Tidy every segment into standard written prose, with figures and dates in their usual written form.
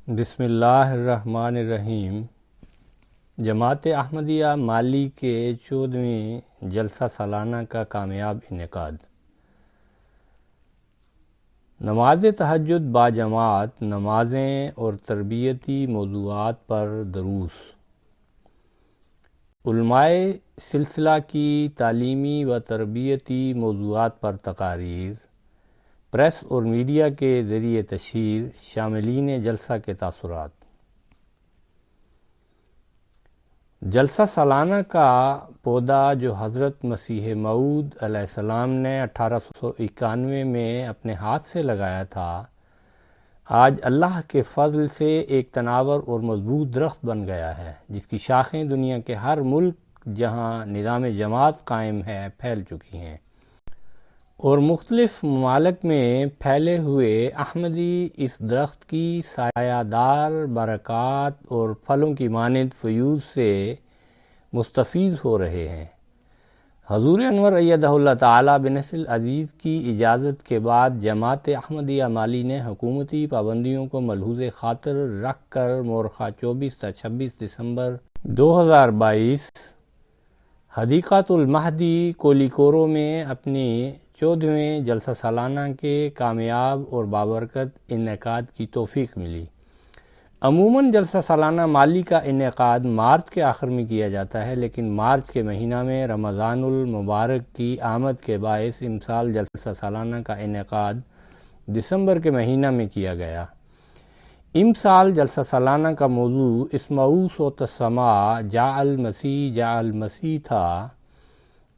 بسم اللہ الرحمن الرحیم۔ جماعت احمدیہ مالی کے 14ویں جلسہ سالانہ کا کامیاب انعقاد۔ نماز تہجد با جماعت، نمازیں اور تربیتی موضوعات پر دروس۔ علماء سلسلہ کی تعلیمی و تربیتی موضوعات پر تقاریر، پریس اور میڈیا کے ذریعے تشہیر، شاملین جلسہ کے تاثرات۔ جلسہ سالانہ کا پودا جو حضرت مسیح موعود علیہ السلام نے 1891 میں اپنے ہاتھ سے لگایا تھا، آج اللہ کے فضل سے ایک تناور اور مضبوط درخت بن گیا ہے، جس کی شاخیں دنیا کے ہر ملک جہاں نظام جماعت قائم ہے پھیل چکی ہیں، اور مختلف ممالک میں پھیلے ہوئے احمدی اس درخت کی سایہ دار برکات اور پھلوں کی مانند فیوض سے مستفیض ہو رہے ہیں۔ حضور انور ایدہ اللہ تعالی بنصر العزیز کی اجازت کے بعد جماعت احمدیہ مالی نے حکومتی پابندیوں کو ملحوظ خاطر رکھ کر مورخہ 24 تا 26 دسمبر 2022 حدیقۃ المہدی کولیکورو میں اپنی 14ویں جلسہ سالانہ کے کامیاب اور بابرکت انعقاد کی توفیق ملی۔ عموماً جلسہ سالانہ مالی کا انعقاد مارچ کے آخر میں کیا جاتا ہے، لیکن مارچ کے مہینہ میں رمضان المبارک کی آمد کے باعث امسال جلسہ سالانہ کا انعقاد دسمبر کے مہینہ میں کیا گیا۔ امسال جلسہ سالانہ کا موضوع اسمعوا صوت السماء جاء المسیح تھا۔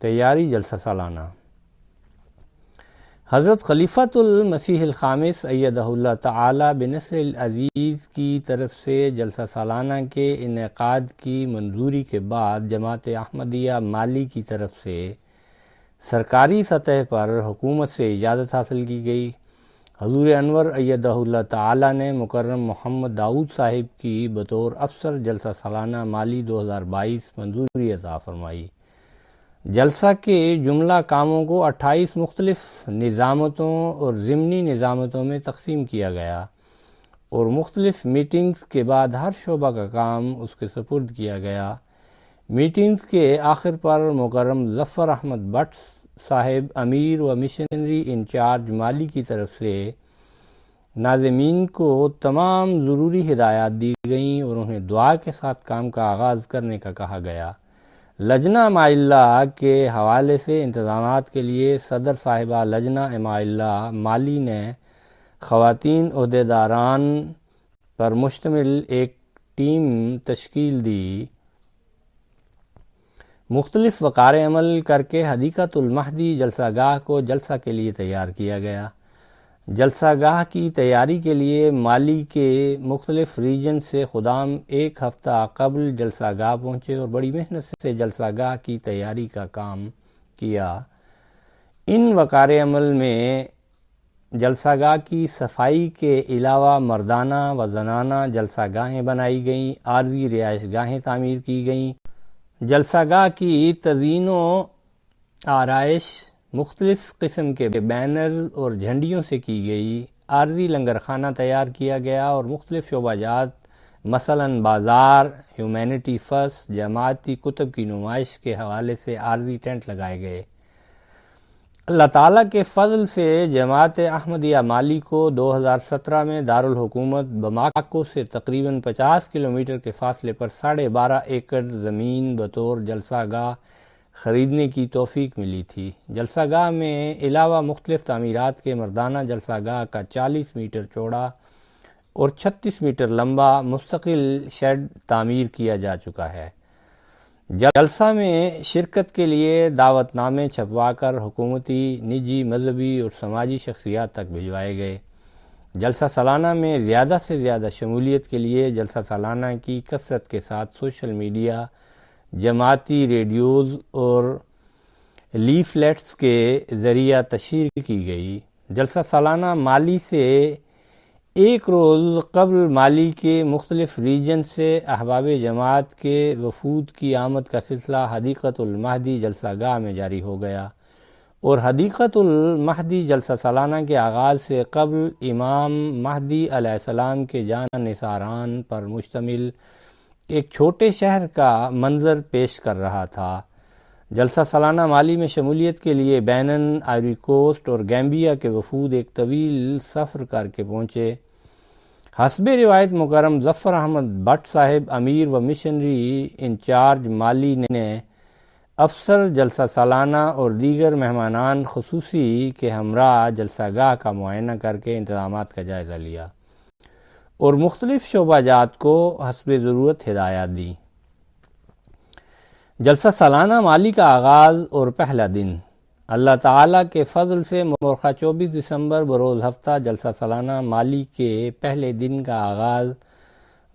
تیاری جلسہ سالانہ۔ حضرت خلیفۃ المسیح الخامس ایدہ اللہ تعالی بنصر العزیز کی طرف سے جلسہ سالانہ کے انعقاد کی منظوری کے بعد جماعت احمدیہ مالی کی طرف سے سرکاری سطح پر حکومت سے اجازت حاصل کی گئی۔ حضور انور ایدہ اللہ تعالی نے مکرم محمد داؤد صاحب کی بطور افسر جلسہ سالانہ مالی 2022 منظوری عطا فرمائی۔ جلسہ کے جملہ کاموں کو 28 مختلف نظامتوں اور ضمنی نظامتوں میں تقسیم کیا گیا اور مختلف میٹنگز کے بعد ہر شعبہ کا کام اس کے سپرد کیا گیا۔ میٹنگز کے آخر پر مکرم ظفر احمد بٹ صاحب امیر و مشنری انچارج مالی کی طرف سے ناظمین کو تمام ضروری ہدایات دی گئیں اور انہیں دعا کے ساتھ کام کا آغاز کرنے کا کہا گیا۔ لجنہ ماء اللہ کے حوالے سے انتظامات کے لیے صدر صاحبہ لجنہ ماء اللہ مالی نے خواتین عہدیداران پر مشتمل ایک ٹیم تشکیل دی۔ مختلف وقار عمل کر کے حدیقۃ المہدی جلسہ گاہ کو جلسہ کے لیے تیار کیا گیا۔ جلسہ گاہ کی تیاری کے لیے مالی کے مختلف ریجن سے خدام ایک ہفتہ قبل جلسہ گاہ پہنچے اور بڑی محنت سے جلسہ گاہ کی تیاری کا کام کیا۔ ان وقار عمل میں جلسہ گاہ کی صفائی کے علاوہ مردانہ و زنانہ جلسہ گاہیں بنائی گئیں، عارضی رہائش گاہیں تعمیر کی گئیں۔ جلسہ گاہ کی تزئین و آرائش مختلف قسم کے بینرز اور جھنڈیوں سے کی گئی۔ عارضی لنگر خانہ تیار کیا گیا اور مختلف شعبہ جات مثلاً بازار، ہیومینٹی فسٹ، جماعتی کتب کی نمائش کے حوالے سے عارضی ٹینٹ لگائے گئے۔ اللہ تعالیٰ کے فضل سے جماعت احمدیہ مالی کو 2017 میں دارالحکومت بماکو سے تقریباً 50 کلومیٹر کے فاصلے پر 12.5 ایکڑ زمین بطور جلسہ گاہ خریدنے کی توفیق ملی تھی۔ جلسہ گاہ میں علاوہ مختلف تعمیرات کے مردانہ جلسہ گاہ کا 40 میٹر چوڑا اور 36 میٹر لمبا مستقل شیڈ تعمیر کیا جا چکا ہے۔ جلسہ میں شرکت کے لیے دعوت نامے چھپوا کر حکومتی، نجی، مذہبی اور سماجی شخصیات تک بھجوائے گئے۔ جلسہ سالانہ میں زیادہ سے زیادہ شمولیت کے لیے جلسہ سالانہ کی کثرت کے ساتھ سوشل میڈیا، جماعتی ریڈیوز اور لیفلیٹس کے ذریعہ تشہیر کی گئی۔ جلسہ سالانہ مالی سے ایک روز قبل مالی کے مختلف ریجن سے احباب جماعت کے وفود کی آمد کا سلسلہ حدیقۃ المہدی جلسہ گاہ میں جاری ہو گیا۔ اور حدیقۃ المہدی جلسہ سالانہ کے آغاز سے قبل امام مہدی علیہ السلام کے جان نثاران پر مشتمل ایک چھوٹے شہر کا منظر پیش کر رہا تھا۔ جلسہ سالانہ مالی میں شمولیت کے لیے بینن، آئیوری کوسٹ اور گیمبیا کے وفود ایک طویل سفر کر کے پہنچے۔ حسب روایت مکرم ظفر احمد بٹ صاحب امیر و مشنری انچارج مالی نے افسر جلسہ سالانہ اور دیگر مہمانان خصوصی کے ہمراہ جلسہ گاہ کا معائنہ کر کے انتظامات کا جائزہ لیا اور مختلف شعبہ جات کو حسب ضرورت ہدایات دیں۔ جلسہ سالانہ مالی کا آغاز اور پہلا دن اللہ تعالیٰ کے فضل سے مورخہ 24 دسمبر بروز ہفتہ جلسہ سالانہ مالی کے پہلے دن کا آغاز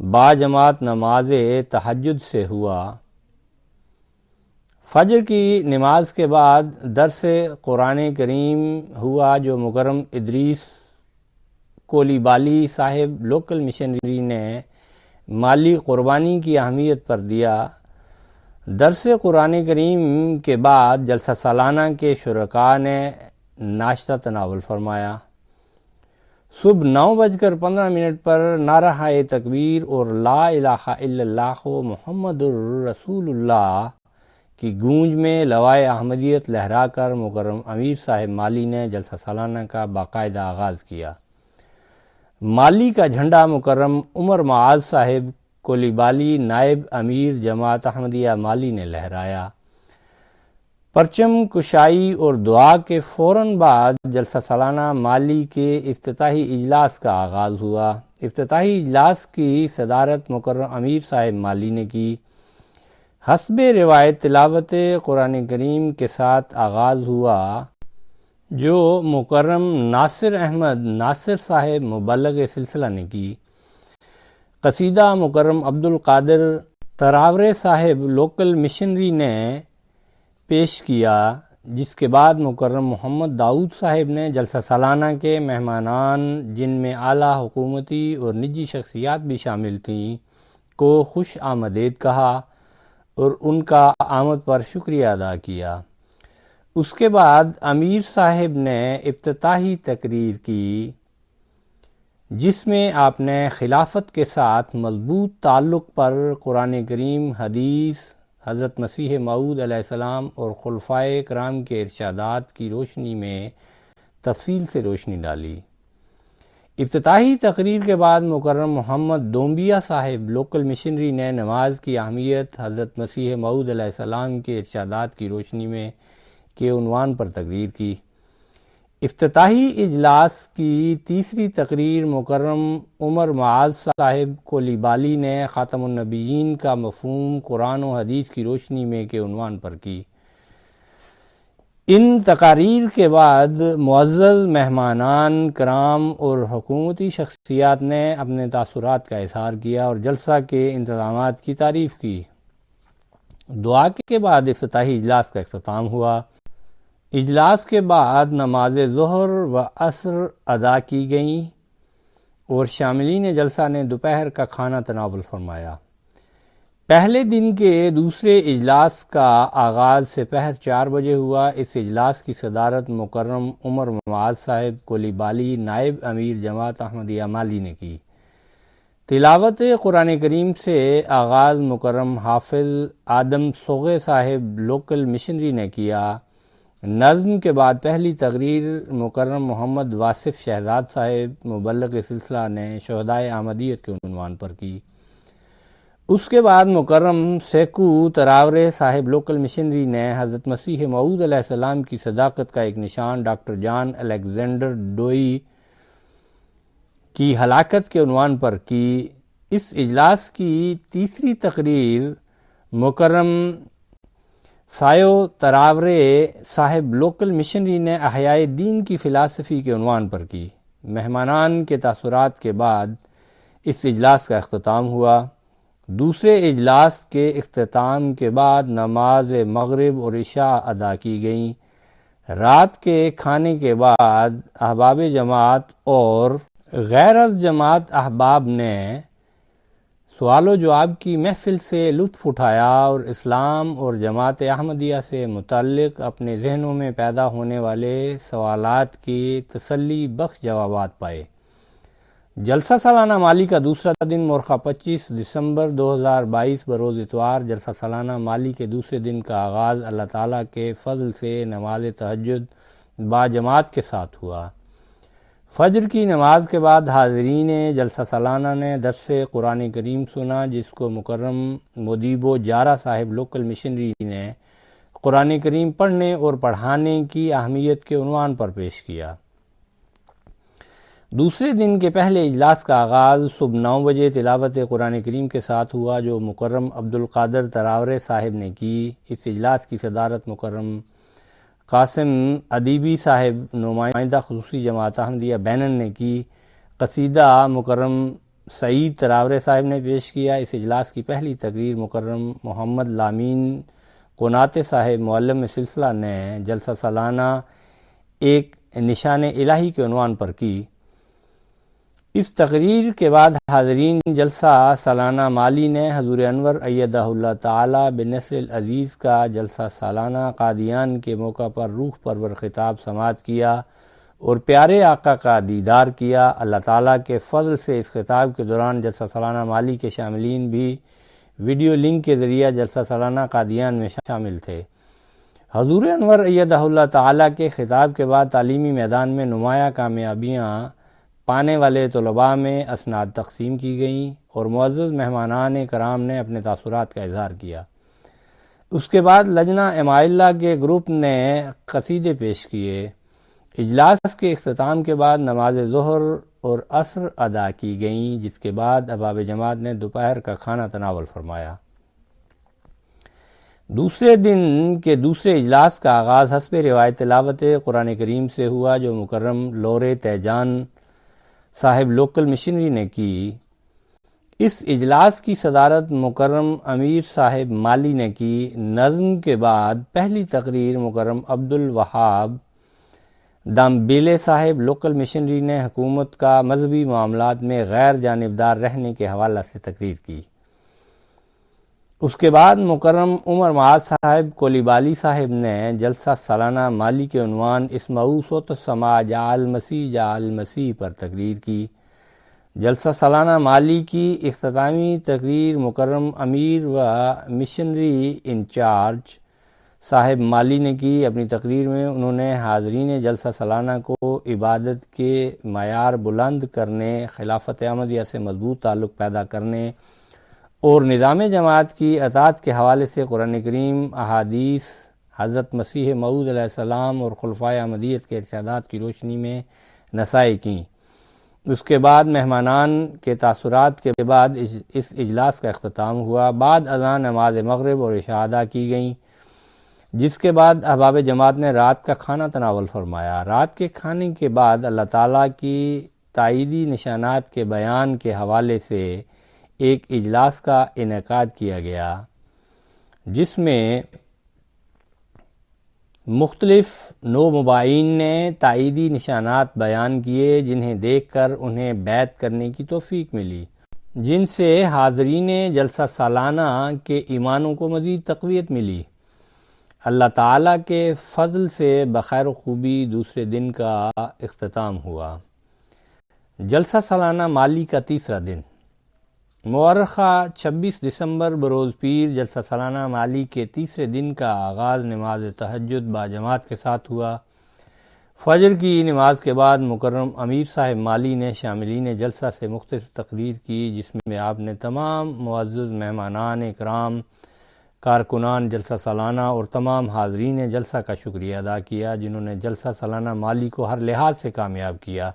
باجماعت نماز تہجد سے ہوا۔ فجر کی نماز کے بعد درس قرآن کریم ہوا جو مکرم ادریس کولیبالی صاحب لوکل مشنری نے مالی قربانی کی اہمیت پر دیا۔ درس قرآن کریم کے بعد جلسہ سالانہ کے شرکاء نے ناشتہ تناول فرمایا۔ صبح 9:15 پر نعرہ تکبیر اور لا الہ الا اللہ محمد الرسول اللہ کی گونج میں لوائے احمدیت لہرا کر مکرم امیر صاحب مالی نے جلسہ سالانہ کا باقاعدہ آغاز کیا۔ مالی کا جھنڈا مکرم عمر معاذ صاحب کولیبالی نائب امیر جماعت احمدیہ مالی نے لہرایا۔ پرچم کشائی اور دعا کے فوراً بعد جلسہ سالانہ مالی کے افتتاحی اجلاس کا آغاز ہوا۔ افتتاحی اجلاس کی صدارت مکرم امیر صاحب مالی نے کی۔ حسب روایت تلاوت قرآن کریم کے ساتھ آغاز ہوا جو مکرم ناصر احمد ناصر صاحب مبلغ سلسلہ نے کی۔ قصیدہ مکرم عبد القادر تراورے صاحب لوکل مشنری نے پیش کیا، جس کے بعد مکرم محمد داؤد صاحب نے جلسہ سالانہ کے مہمانان جن میں اعلیٰ حکومتی اور نجی شخصیات بھی شامل تھیں کو خوش آمدید کہا اور ان کا آمد پر شکریہ ادا کیا۔ اس کے بعد امیر صاحب نے افتتاحی تقریر کی جس میں آپ نے خلافت کے ساتھ مضبوط تعلق پر قرآن کریم، حدیث، حضرت مسیح موعود علیہ السلام اور خلفائے کرام کے ارشادات کی روشنی میں تفصیل سے روشنی ڈالی۔ افتتاحی تقریر کے بعد مکرم محمد دومبیا صاحب لوکل مشنری نے نماز کی اہمیت، حضرت مسیح موعود علیہ السلام کے ارشادات کی روشنی میں کے عنوان پر تقریر کی۔ افتتاحی اجلاس کی تیسری تقریر مکرم عمر معاذ صاحب کولیبالی نے خاتم النبیین کا مفہوم قرآن و حدیث کی روشنی میں کے عنوان پر کی۔ ان تقاریر کے بعد معزز مہمانان کرام اور حکومتی شخصیات نے اپنے تاثرات کا اظہار کیا اور جلسہ کے انتظامات کی تعریف کی۔ دعا کے بعد افتتاحی اجلاس کا اختتام ہوا۔ اجلاس کے بعد نماز ظہر و عصر ادا کی گئیں اور شاملین جلسہ نے دوپہر کا کھانا تناول فرمایا۔ پہلے دن کے دوسرے اجلاس کا آغاز سپہر 4 بجے ہوا۔ اس اجلاس کی صدارت مکرم عمر معاذ صاحب کولیبالی نائب امیر جماعت احمدیہ مالی نے کی۔ تلاوت قرآن کریم سے آغاز مکرم حافظ آدم سوغے صاحب لوکل مشنری نے کیا۔ نظم کے بعد پہلی تقریر مکرم محمد واصف شہزاد صاحب مبلغ سلسلہ نے شہدائے احمدیت کے عنوان پر کی۔ اس کے بعد مکرم سیکو تراورے صاحب لوکل مشنری نے حضرت مسیح موعود علیہ السلام کی صداقت کا ایک نشان ڈاکٹر جان الیگزینڈر ڈوئی کی ہلاکت کے عنوان پر کی۔ اس اجلاس کی تیسری تقریر مکرم سایو تراورے صاحب لوکل مشنری نے احیاء دین کی فلسفی کے عنوان پر کی۔ مہمانان کے تاثرات کے بعد اس اجلاس کا اختتام ہوا۔ دوسرے اجلاس کے اختتام کے بعد نماز مغرب اور عشاء ادا کی گئیں۔ رات کے کھانے کے بعد احباب جماعت اور غیر از جماعت احباب نے سوال و جواب کی محفل سے لطف اٹھایا اور اسلام اور جماعت احمدیہ سے متعلق اپنے ذہنوں میں پیدا ہونے والے سوالات کی تسلی بخش جوابات پائے۔ جلسہ سالانہ مالی کا دوسرا دن مورخہ 25 دسمبر 2022 بروز اتوار جلسہ سالانہ مالی کے دوسرے دن کا آغاز اللہ تعالیٰ کے فضل سے نماز تہجد با جماعت کے ساتھ ہوا۔ فجر کی نماز کے بعد حاضرین جلسہ سالانہ نے درس قرآن کریم سنا، جس کو مکرم مدیبو جارہ صاحب لوکل مشنری نے قرآن کریم پڑھنے اور پڑھانے کی اہمیت کے عنوان پر پیش کیا۔ دوسرے دن کے پہلے اجلاس کا آغاز صبح 9 بجے تلاوت قرآن کریم کے ساتھ ہوا، جو مکرم عبدالقادر تراورے صاحب نے کی۔ اس اجلاس کی صدارت مکرم قاسم ادیبی صاحب نمائندہ خصوصی جماعت احمدیہ بینن نے کی۔ قصیدہ مکرم سعید تراورے صاحب نے پیش کیا۔ اس اجلاس کی پہلی تقریر مکرم محمد لامین قناتے صاحب معلم سلسلہ نے جلسہ سالانہ ایک نشان الہی کے عنوان پر کی۔ اس تقریر کے بعد حاضرین جلسہ سالانہ مالی نے حضور انور ایدہ اللہ تعالی بنصر العزیز کا جلسہ سالانہ قادیان کے موقع پر روح پرور خطاب سماعت کیا اور پیارے آقا کا دیدار کیا۔ اللہ تعالیٰ کے فضل سے اس خطاب کے دوران جلسہ سالانہ مالی کے شاملین بھی ویڈیو لنک کے ذریعہ جلسہ سالانہ قادیان میں شامل تھے۔ حضور انور ایدہ اللہ تعالیٰ کے خطاب کے بعد تعلیمی میدان میں نمایاں کامیابیاں پانے والے طلباء میں اسناد تقسیم کی گئیں اور معزز مہمانان کرام نے اپنے تاثرات کا اظہار کیا۔ اس کے بعد لجنہ امائلہ کے گروپ نے قصیدے پیش کیے۔ اجلاس کے اختتام کے بعد نماز ظہر اور عصر ادا کی گئیں، جس کے بعد احباب جماعت نے دوپہر کا کھانا تناول فرمایا۔ دوسرے دن کے دوسرے اجلاس کا آغاز حسب روایت تلاوت قرآن کریم سے ہوا، جو مکرم لورے تیجان صاحب لوکل مشنری نے کی۔ اس اجلاس کی صدارت مکرم امیر صاحب مالی نے کی۔ نظم کے بعد پہلی تقریر مکرم عبدالوہاب دامبیلے صاحب لوکل مشنری نے حکومت کا مذہبی معاملات میں غیر جانبدار رہنے کے حوالہ سے تقریر کی۔ اس کے بعد مکرم عمر معاذ صاحب کولیبالی صاحب نے جلسہ سالانہ مالی کے عنوان اسمعوا صوت السماء جعل مسیح پر تقریر کی۔ جلسہ سالانہ مالی کی اختتامی تقریر مکرم امیر و مشنری انچارج صاحب مالی نے کی۔ اپنی تقریر میں انہوں نے حاضرین جلسہ سالانہ کو عبادت کے معیار بلند کرنے، خلافت احمدیہ سے مضبوط تعلق پیدا کرنے اور نظام جماعت کی اطاعت کے حوالے سے قرآن کریم، احادیث، حضرت مسیح موعود علیہ السلام اور خلفائے احمدیت کے ارشادات کی روشنی میں نصائح کیں۔ اس کے بعد مہمانان کے تاثرات کے بعد اس اجلاس کا اختتام ہوا۔ بعد اذان نماز مغرب اور عشاء ادا کی گئیں، جس کے بعد احباب جماعت نے رات کا کھانا تناول فرمایا۔ رات کے کھانے کے بعد اللہ تعالیٰ کی تائیدی نشانات کے بیان کے حوالے سے ایک اجلاس کا انعقاد کیا گیا، جس میں مختلف نومبائین نے تائیدی نشانات بیان کیے، جنہیں دیکھ کر انہیں بیعت کرنے کی توفیق ملی، جن سے حاضرین جلسہ سالانہ کے ایمانوں کو مزید تقویت ملی۔ اللہ تعالیٰ کے فضل سے بخیر و خوبی دوسرے دن کا اختتام ہوا۔ جلسہ سالانہ مالی کا تیسرا دن مورخہ 26 دسمبر بروز پیر جلسہ سالانہ مالی کے تیسرے دن کا آغاز نماز تہجد با جماعت کے ساتھ ہوا۔ فجر کی نماز کے بعد مکرم امیر صاحب مالی نے شاملین جلسہ سے مختصر تقریر کی، جس میں آپ نے تمام معزز مہمانان اکرام، کارکنان جلسہ سالانہ اور تمام حاضرین جلسہ کا شکریہ ادا کیا، جنہوں نے جلسہ سالانہ مالی کو ہر لحاظ سے کامیاب کیا۔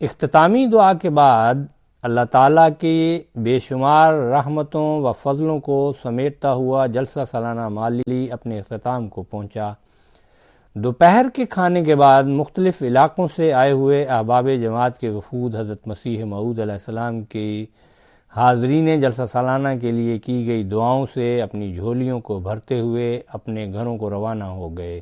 اختتامی دعا کے بعد اللہ تعالیٰ کی بے شمار رحمتوں و فضلوں کو سمیٹتا ہوا جلسہ سالانہ مالی اپنے اختتام کو پہنچا۔ دوپہر کے کھانے کے بعد مختلف علاقوں سے آئے ہوئے احباب جماعت کے وفود حضرت مسیح موعود علیہ السلام کی حاضرین جلسہ سالانہ کے لیے کی گئی دعاؤں سے اپنی جھولیوں کو بھرتے ہوئے اپنے گھروں کو روانہ ہو گئے۔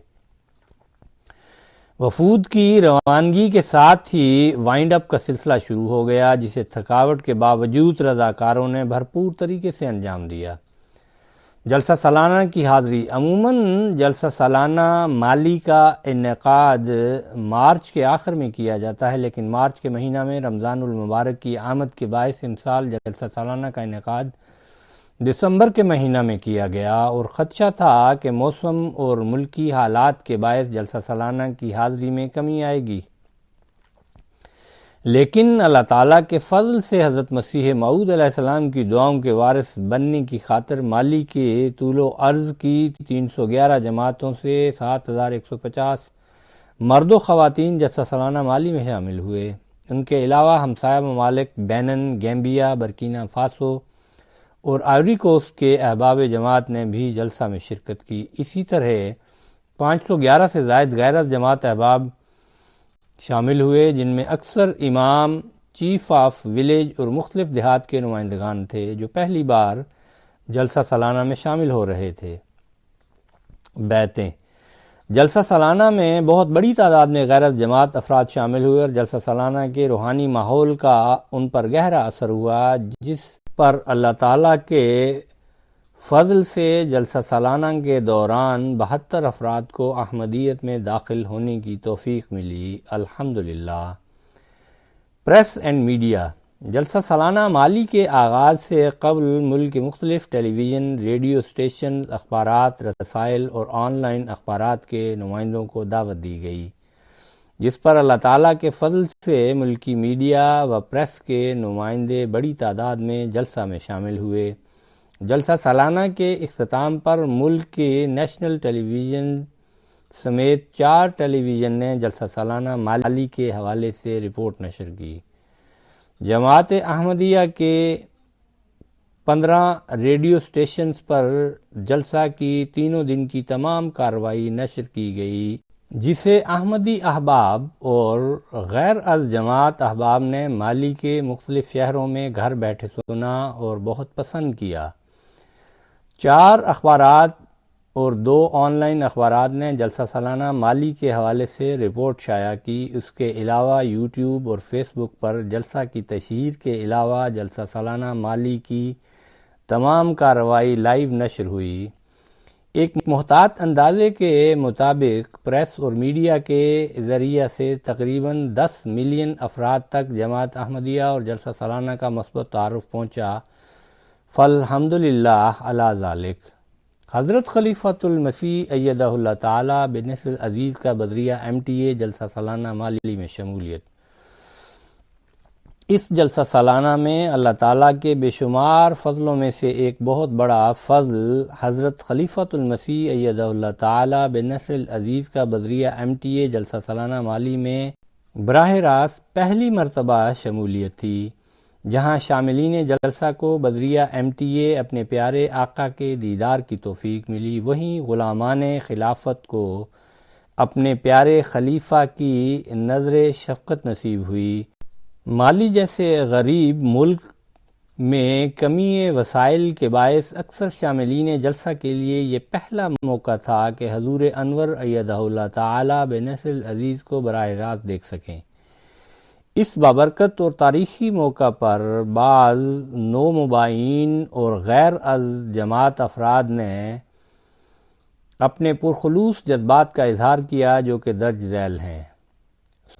وفود کی روانگی کے ساتھ ہی وائنڈ اپ کا سلسلہ شروع ہو گیا، جسے تھکاوٹ کے باوجود رضاکاروں نے بھرپور طریقے سے انجام دیا۔ جلسہ سالانہ کی حاضری۔ عموماً جلسہ سالانہ مالی کا انعقاد مارچ کے آخر میں کیا جاتا ہے، لیکن مارچ کے مہینہ میں رمضان المبارک کی آمد کے باعث امسال جلسہ سالانہ کا انعقاد دسمبر کے مہینہ میں کیا گیا، اور خدشہ تھا کہ موسم اور ملکی حالات کے باعث جلسہ سالانہ کی حاضری میں کمی آئے گی، لیکن اللہ تعالیٰ کے فضل سے حضرت مسیح موعود علیہ السلام کی دعاؤں کے وارث بننے کی خاطر مالی کے طول و عرض کی 311 جماعتوں سے 7150 مرد و خواتین جلسہ سالانہ مالی میں شامل ہوئے۔ ان کے علاوہ ہمسایہ ممالک بینن، گیمبیا، برکینا فاسو اور آئیوری کوسٹ کے احباب جماعت نے بھی جلسہ میں شرکت کی۔ اسی طرح 511 سے زائد غیر از جماعت احباب شامل ہوئے، جن میں اکثر امام، چیف آف ولیج اور مختلف دیہات کے نمائندگان تھے جو پہلی بار جلسہ سالانہ میں شامل ہو رہے تھے۔ بیعتیں۔ جلسہ سالانہ میں بہت بڑی تعداد میں غیر از جماعت افراد شامل ہوئے، اور جلسہ سالانہ کے روحانی ماحول کا ان پر گہرا اثر ہوا، جس پر اللہ تعالیٰ کے فضل سے جلسہ سالانہ کے دوران 72 افراد کو احمدیت میں داخل ہونے کی توفیق ملی، الحمدللہ۔ Press and media. جلسہ سالانہ مالی کے آغاز سے قبل ملک کے مختلف ٹیلی ویژن، ریڈیو اسٹیشنز، اخبارات، رسائل اور آن لائن اخبارات کے نمائندوں کو دعوت دی گئی، جس پر اللہ تعالیٰ کے فضل سے ملکی میڈیا و پریس کے نمائندے بڑی تعداد میں جلسہ میں شامل ہوئے۔ جلسہ سالانہ کے اختتام پر ملک کے نیشنل ٹیلی ویژن سمیت 4 ٹیلی ویژن نے جلسہ سالانہ مالی کے حوالے سے رپورٹ نشر کی۔ جماعت احمدیہ کے 15 ریڈیو اسٹیشنز پر جلسہ کی تینوں دن کی تمام کارروائی نشر کی گئی، جسے احمدی احباب اور غیر از جماعت احباب نے مالی کے مختلف شہروں میں گھر بیٹھے سنا اور بہت پسند کیا۔ 4 اخبارات اور 2 آن لائن اخبارات نے جلسہ سالانہ مالی کے حوالے سے رپورٹ شائع کی۔ اس کے علاوہ یوٹیوب اور فیس بک پر جلسہ کی تشہیر کے علاوہ جلسہ سالانہ مالی کی تمام کارروائی لائیو نشر ہوئی۔ ایک محتاط اندازے کے مطابق پریس اور میڈیا کے ذریعہ سے تقریباً 10 ملین افراد تک جماعت احمدیہ اور جلسہ سالانہ کا مثبت تعارف پہنچا، فالحمدللہ علی ذالک۔ حضرت خلیفۃ المسیح ایدہ اللہ تعالی بنصر العزیز کا بدریہ MTA جلسہ سالانہ مالی میں شمولیت۔ اس جلسہ سالانہ میں اللہ تعالیٰ کے بے شمار فضلوں میں سے ایک بہت بڑا فضل حضرت خلیفۃ المسیح ایدہ اللہ تعالی بنصر العزیز کا بدریہ MTA جلسہ سالانہ مالی میں براہ راست پہلی مرتبہ شمولیت تھی، جہاں شاملین جلسہ کو بدریہ MTA اپنے پیارے آقا کے دیدار کی توفیق ملی، وہیں غلامان خلافت کو اپنے پیارے خلیفہ کی نظر شفقت نصیب ہوئی۔ مالی جیسے غریب ملک میں کمی وسائل کے باعث اکثر شاملین جلسہ کے لیے یہ پہلا موقع تھا کہ حضور انور ایدہ اللہ تعالی بنصر العزیز کو براہ راست دیکھ سکیں۔ اس بابرکت اور تاریخی موقع پر بعض نومبائین اور غیر از جماعت افراد نے اپنے پرخلوص جذبات کا اظہار کیا، جو کہ درج ذیل ہیں۔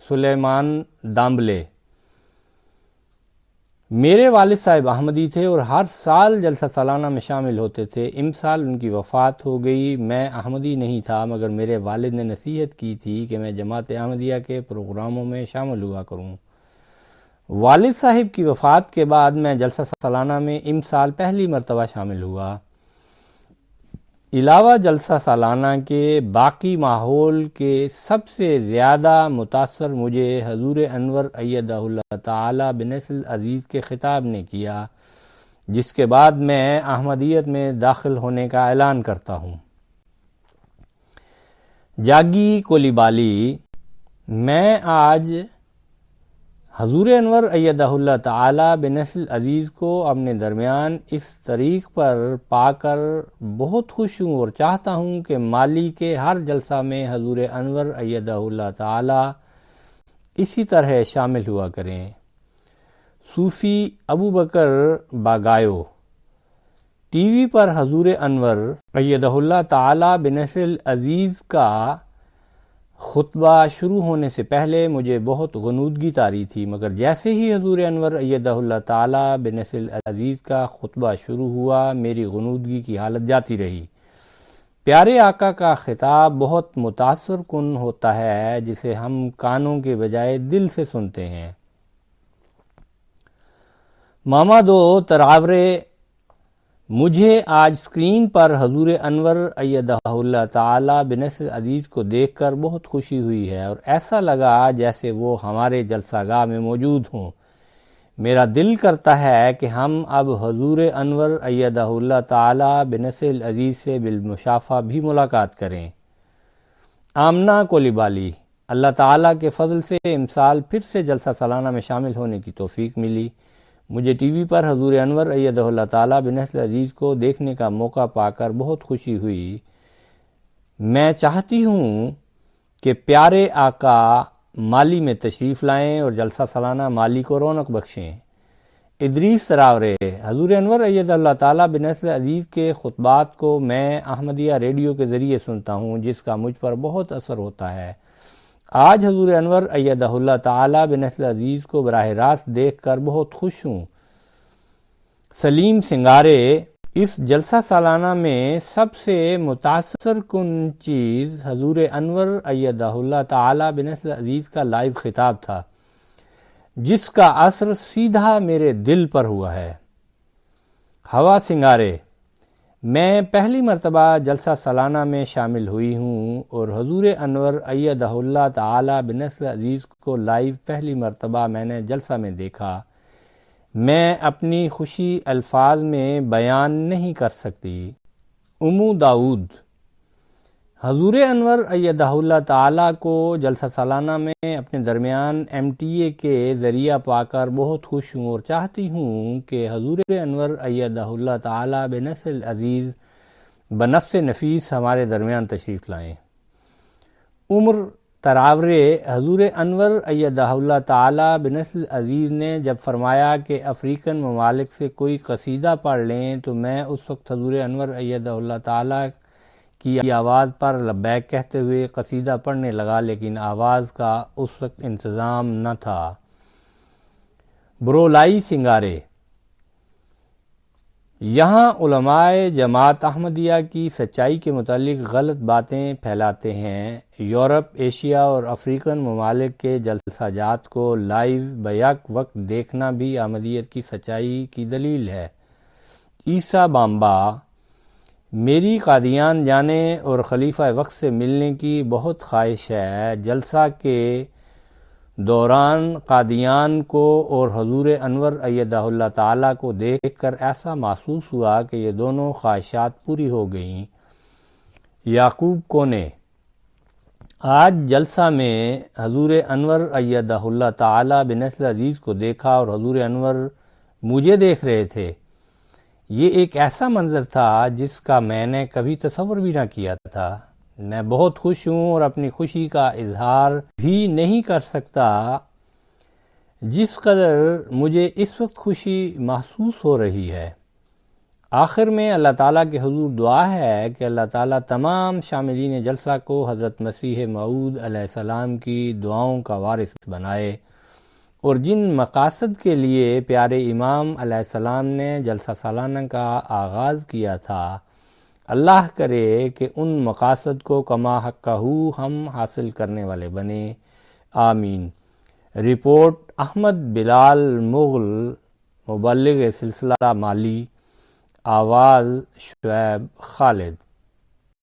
سلیمان دامبلے: میرے والد صاحب احمدی تھے اور ہر سال جلسہ سالانہ میں شامل ہوتے تھے۔ امسال ان کی وفات ہو گئی۔ میں احمدی نہیں تھا، مگر میرے والد نے نصیحت کی تھی کہ میں جماعت احمدیہ کے پروگراموں میں شامل ہوا کروں۔ والد صاحب کی وفات کے بعد میں جلسہ سالانہ میں امسال پہلی مرتبہ شامل ہوا۔ علاوہ جلسہ سالانہ کے باقی ماحول کے سب سے زیادہ متاثر مجھے حضور انور ایدہ اللہ تعالی بنصر العزیز کے خطاب نے کیا، جس کے بعد میں احمدیت میں داخل ہونے کا اعلان کرتا ہوں۔ جاگی کولیبالی: میں آج حضور انور ایدہ اللہ تعالی بنصل عزیز کو اپنے درمیان اس طریق پر پا کر بہت خوش ہوں اور چاہتا ہوں کہ مالی کے ہر جلسہ میں حضور انور ایدہ اللہ تعالی اسی طرح شامل ہوا کریں۔ صوفی ابو بکر باگایو ٹی وی پر حضور انور ایدہ اللہ تعالی بنصل عزیز کا خطبہ شروع ہونے سے پہلے مجھے بہت غنودگی طاری تھی، مگر جیسے ہی حضور انور ایدہ اللہ تعالی بنصل عزیز کا خطبہ شروع ہوا میری غنودگی کی حالت جاتی رہی۔ پیارے آقا کا خطاب بہت متاثر کن ہوتا ہے جسے ہم کانوں کے بجائے دل سے سنتے ہیں۔ ماما دو تراورے، مجھے آج اسکرین پر حضور انور ایدہ اللہ تعالی بنصل عزیز کو دیکھ کر بہت خوشی ہوئی ہے اور ایسا لگا جیسے وہ ہمارے جلسہ گاہ میں موجود ہوں۔ میرا دل کرتا ہے کہ ہم اب حضور انور ایدہ اللہ تعالی بنصل عزیز سے بالمشافہ بھی ملاقات کریں۔ آمنہ کولیبالی، اللہ تعالیٰ کے فضل سے امسال پھر سے جلسہ سالانہ میں شامل ہونے کی توفیق ملی۔ مجھے ٹی وی پر حضور انور ایدہ اللہ تعالی بنصل عزیز کو دیکھنے کا موقع پا کر بہت خوشی ہوئی۔ میں چاہتی ہوں کہ پیارے آقا مالی میں تشریف لائیں اور جلسہ سالانہ مالی کو رونق بخشیں۔ ادریس تراورے، حضور انور ایدہ اللہ تعالی بنصل عزیز کے خطبات کو میں احمدیہ ریڈیو کے ذریعے سنتا ہوں جس کا مجھ پر بہت اثر ہوتا ہے۔ آج حضور انور ایدہ اللہ تعالی بنصل عزیز کو براہ راست دیکھ کر بہت خوش ہوں۔ سلیم سنگارے، اس جلسہ سالانہ میں سب سے متاثر کن چیز حضور انور ایدہ اللہ تعالی بنصل عزیز کا لائیو خطاب تھا جس کا اثر سیدھا میرے دل پر ہوا ہے۔ ہوا سنگارے، میں پہلی مرتبہ جلسہ سالانہ میں شامل ہوئی ہوں اور حضور انور ایدہ اللہ تعالی بنصل عزیز کو لائیو پہلی مرتبہ میں نے جلسہ میں دیکھا۔ میں اپنی خوشی الفاظ میں بیان نہیں کر سکتی۔ امو داؤد، حضور انور ایدہ اللہ تعالی کو جلسہ سالانہ میں اپنے درمیان MTA کے ذریعہ پا کر بہت خوش ہوں اور چاہتی ہوں کہ حضور انور ایدہ اللہ تعالی بنصل عزیز بنفس نفیس ہمارے درمیان تشریف لائیں۔ عمر تراورے، حضور انور ایدہ اللہ تعالی بنصل عزیز نے جب فرمایا کہ افریقن ممالک سے کوئی قصیدہ پڑھ لیں تو میں اس وقت حضور انور ایدہ اللہ تعالی کی آواز پر لبیک کہتے ہوئے قصیدہ پڑھنے لگا، لیکن آواز کا اس وقت انتظام نہ تھا۔ برولائی سنگارے، یہاں علماء جماعت احمدیہ کی سچائی کے متعلق غلط باتیں پھیلاتے ہیں۔ یورپ، ایشیا اور افریقن ممالک کے جلسہ جات کو لائیو بیک وقت دیکھنا بھی احمدیت کی سچائی کی دلیل ہے۔ عیسیٰ بامبا، میری قادیان جانے اور خلیفہ وقت سے ملنے کی بہت خواہش ہے۔ جلسہ کے دوران قادیان کو اور حضور انور ایدہ اللہ تعالی کو دیکھ کر ایسا محسوس ہوا کہ یہ دونوں خواہشات پوری ہو گئیں۔ یعقوب کونے، آج جلسہ میں حضور انور ایدہ اللہ تعالی بنصل عزیز کو دیکھا اور حضور انور مجھے دیکھ رہے تھے۔ یہ ایک ایسا منظر تھا جس کا میں نے کبھی تصور بھی نہ کیا تھا۔ میں بہت خوش ہوں اور اپنی خوشی کا اظہار بھی نہیں کر سکتا جس قدر مجھے اس وقت خوشی محسوس ہو رہی ہے۔ آخر میں اللہ تعالیٰ کے حضور دعا ہے کہ اللہ تعالیٰ تمام شاملین جلسہ کو حضرت مسیح موعود علیہ السلام کی دعاؤں کا وارث بنائے اور جن مقاصد کے لیے پیارے امام علیہ السلام نے جلسہ سالانہ کا آغاز کیا تھا، اللہ کرے کہ ان مقاصد کو کما حقہ ہم حاصل کرنے والے بنیں، آمین۔ رپورٹ احمد بلال مغل، مبلغ سلسلہ مالی، آواز شعیب خالد۔